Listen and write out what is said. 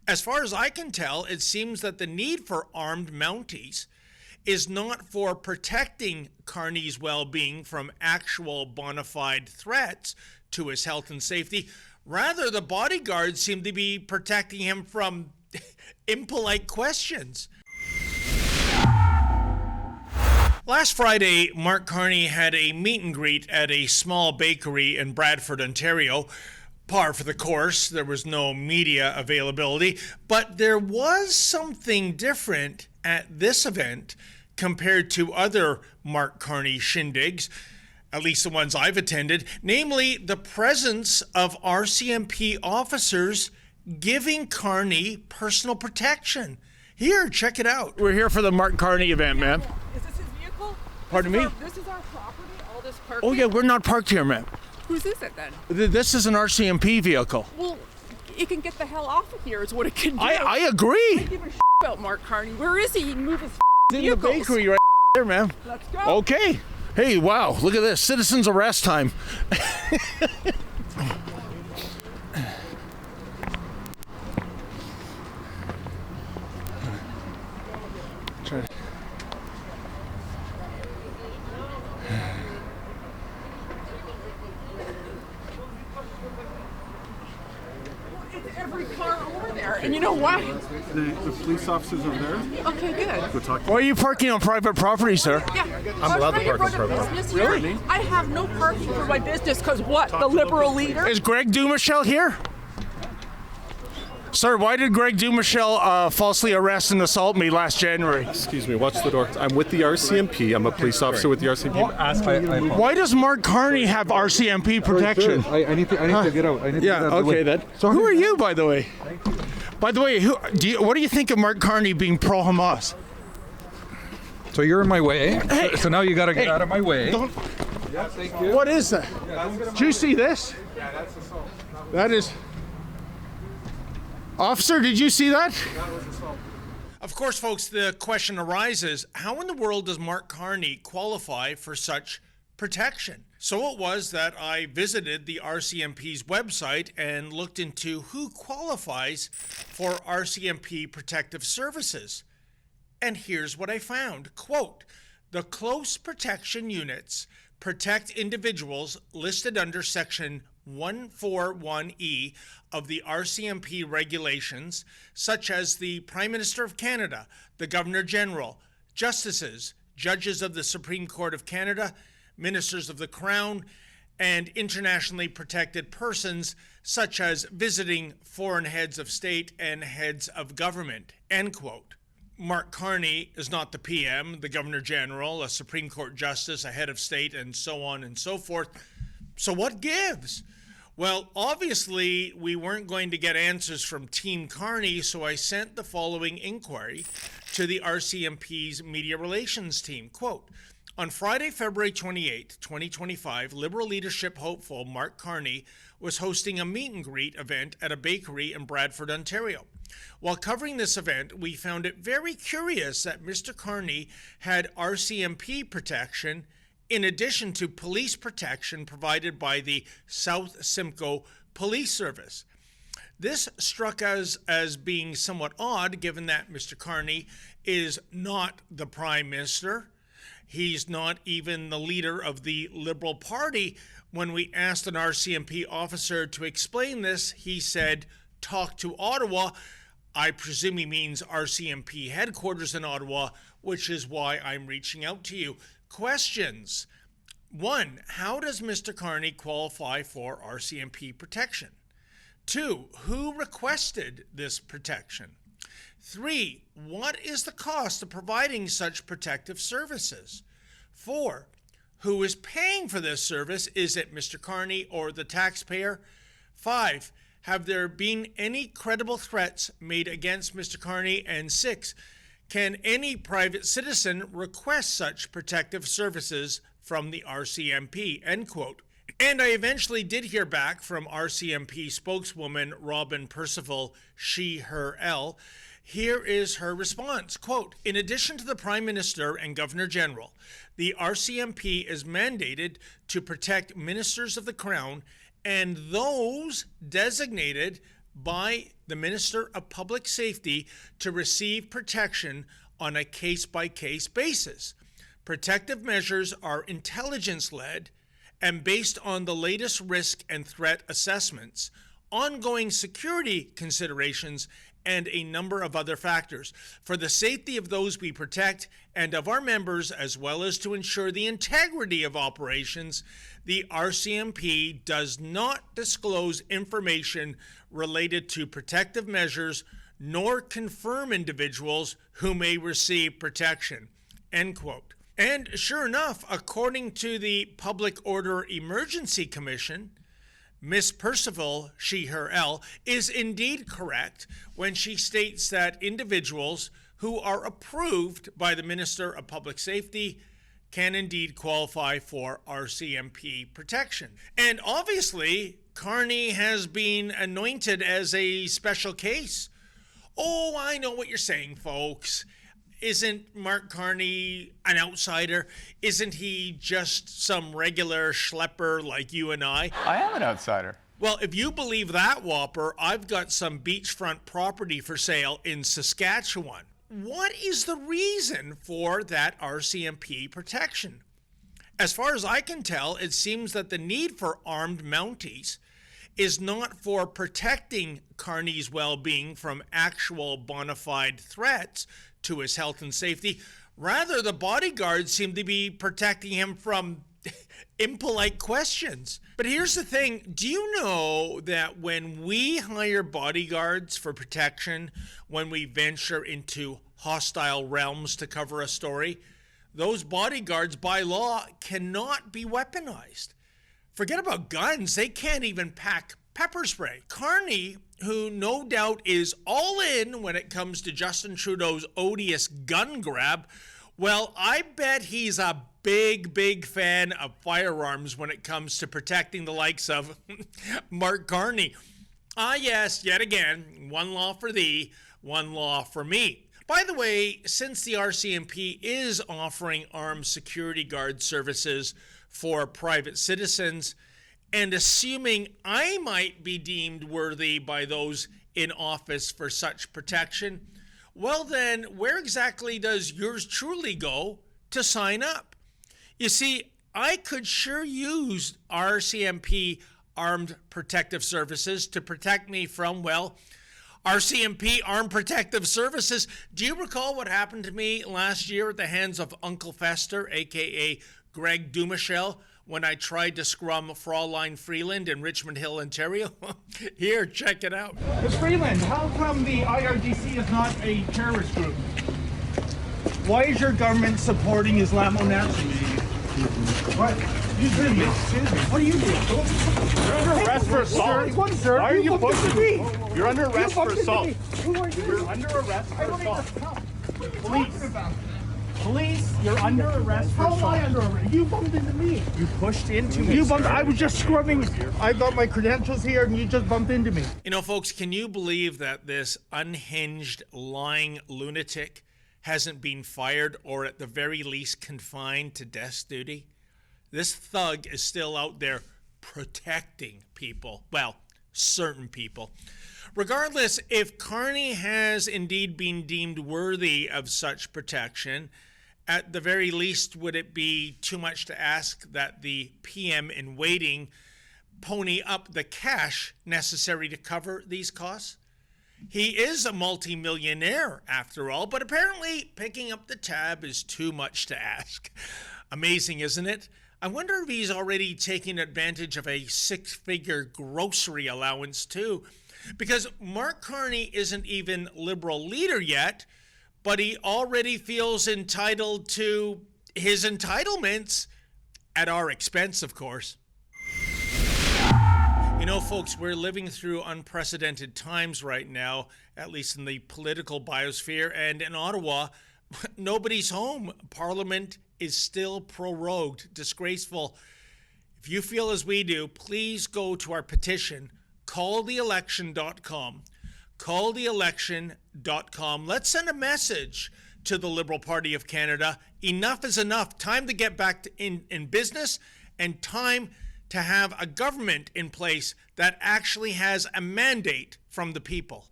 As far as I can tell, it seems that the need for armed Mounties is not for protecting Carney's well-being from actual bona fide threats to his health and safety. Rather, the bodyguards seem to be protecting him from impolite questions. Last Friday, Mark Carney had a meet and greet at a small bakery in Bradford, Ontario. Par for the course, there was no media availability, but there was something different at this event compared to other Mark Carney shindigs, at least the ones I've attended, namely the presence of RCMP officers giving Carney personal protection. Here, check it out. We're here for the Mark Carney event, ma'am. Is this his vehicle? Pardon me? This is our property, all this parking? Oh yeah, we're not parked here, ma'am. Whose is it then? This is an RCMP vehicle. Well, it can get the hell off of here is what it can do. I agree. I don't give a about Mark Carney. Where is he? He can move his In vehicles. the bakery right there, ma'am. Let's go. Okay. Hey, wow, look at this. Citizens arrest time. Try to... It's every car over there. And you know what? The police officers are there. Okay, good. Go talk to Why are you parking on private property, sir? Yeah. I'm allowed to park on private business here. Really? I have no parking for my business because what? The liberal leader? Is Greg Dumichel here? Sir, why did Greg Dumichel falsely arrest and assault me last January? Excuse me, watch the door. I'm with the RCMP. I'm a police officer with the RCMP. Why does Mark Carney have RCMP protection? I need to get out. I need to get out. Okay then. So who are you, by the way? By the way, what do you think of Mark Carney being pro-Hamas? So you're in my way. Hey. So now you got to get out of my way. Don't, Yeah, thank you. what is that? Did you see this? Yeah, that's assault. That is... Officer, did you see that? That was assault. Of course, folks, the question arises, how in the world does Mark Carney qualify for such protection? So it was that I visited the RCMP's website and looked into who qualifies for RCMP protective services. And here's what I found. Quote, the close protection units protect individuals listed under Section 141E of the RCMP regulations, such as the Prime Minister of Canada, the Governor General, justices, judges of the Supreme Court of Canada, ministers of the Crown, and internationally protected persons, such as visiting foreign heads of state and heads of government, end quote. Mark Carney is not the PM, the Governor General, a Supreme Court Justice, a head of state, and so on and so forth. So what gives? Well, obviously, we weren't going to get answers from Team Carney, so I sent the following inquiry to the RCMP's media relations team. Quote, on Friday, February 28, 2025, Liberal leadership hopeful Mark Carney was hosting a meet and greet event at a bakery in Bradford, Ontario. While covering this event, we found it very curious that Mr. Carney had RCMP protection in addition to police protection provided by the South Simcoe Police Service. This struck us as being somewhat odd, given that Mr. Carney is not the Prime Minister. He's not even the leader of the Liberal Party. When we asked an RCMP officer to explain this, he said, talk to Ottawa. I presume he means RCMP headquarters in Ottawa, which is why I'm reaching out to you. Questions. 1. How does Mr. Carney qualify for RCMP protection? 2. Who requested this protection? 3. What is the cost of providing such protective services? 4. Who is paying for this service? Is it Mr. Carney or the taxpayer? 5. Have there been any credible threats made against Mr. Carney? And 6. Can any private citizen request such protective services from the RCMP? End quote. And I eventually did hear back from RCMP spokeswoman Robin Percival, she, her, L. Here is her response. Quote, in addition to the Prime Minister and Governor General, the RCMP is mandated to protect ministers of the Crown and those designated by the Minister of Public Safety to receive protection on a case-by-case basis. Protective measures are intelligence-led and based on the latest risk and threat assessments, ongoing security considerations, and a number of other factors for the safety of those we protect and of our members, as well as to ensure the integrity of operations. The RCMP does not disclose information related to protective measures nor confirm individuals who may receive protection. End quote. And sure enough, according to the Public Order Emergency Commission, Miss Percival, she, her, L, is indeed correct when she states that individuals who are approved by the Minister of Public Safety can indeed qualify for RCMP protection. And obviously, Carney has been anointed as a special case. Oh, I know what you're saying, folks. Isn't Mark Carney an outsider? Isn't he just some regular schlepper like you and I? I am an outsider. Well, if you believe that, Whopper, I've got some beachfront property for sale in Saskatchewan. What is the reason for that RCMP protection? As far as I can tell, it seems that the need for armed Mounties is not for protecting Carney's well-being from actual bona fide threats to his health and safety. Rather, the bodyguards seem to be protecting him from impolite questions. But here's the thing. Do you know that when we hire bodyguards for protection, when we venture into hostile realms to cover a story, those bodyguards by law cannot be weaponized? Forget about guns. They can't even pack pepper spray. Carney, who no doubt is all in when it comes to Justin Trudeau's odious gun grab, well, I bet he's a big fan of firearms when it comes to protecting the likes of Mark Carney. Ah, yes, yet again, one law for thee, one law for me. By the way, since the RCMP is offering armed security guard services for private citizens, and assuming I might be deemed worthy by those in office for such protection, well then, where exactly does yours truly go to sign up? You see, I could sure use RCMP Armed Protective Services to protect me from, well, RCMP Armed Protective Services. Do you recall what happened to me last year at the hands of Uncle Fester, a.k.a. Greg Dumichel, when I tried to scrum Fraulein Freeland in Richmond Hill, Ontario? Here, check it out. Ms. Freeland, how come the IRGC is not a terrorist group? Why is your government supporting Islamo-Nazis? What? Excuse me. What are you doing? You're under arrest for assault. What, sir? Why are you pushing me? You're under You arrest for bumped into assault. me. Who are you? You're under arrest I for don't assault. even know. What are you Police. talking about? Police, you're under arrest for How am assault. I under arrest? You bumped into me. You pushed into me. You bumped. sir. I was just scrubbing. I got my credentials here, and you just bumped into me. You know, folks, can you believe that this unhinged, lying lunatic hasn't been fired or at the very least confined to desk duty? This thug is still out there protecting people. Well, certain people. Regardless, if Carney has indeed been deemed worthy of such protection, at the very least, would it be too much to ask that the PM in waiting pony up the cash necessary to cover these costs? He is a multimillionaire, after all, but apparently picking up the tab is too much to ask. Amazing, isn't it? I wonder if he's already taking advantage of a six-figure grocery allowance, too. Because Mark Carney isn't even Liberal leader yet, but he already feels entitled to his entitlements at our expense, of course. You know, folks, we're living through unprecedented times right now, at least in the political biosphere, and in Ottawa, nobody's home. Parliament is still prorogued, disgraceful. If you feel as we do, please go to our petition, calltheelection.com. Calltheelection.com. Let's send a message to the Liberal Party of Canada. Enough is enough. Time to get back in business and time to have a government in place that actually has a mandate from the people.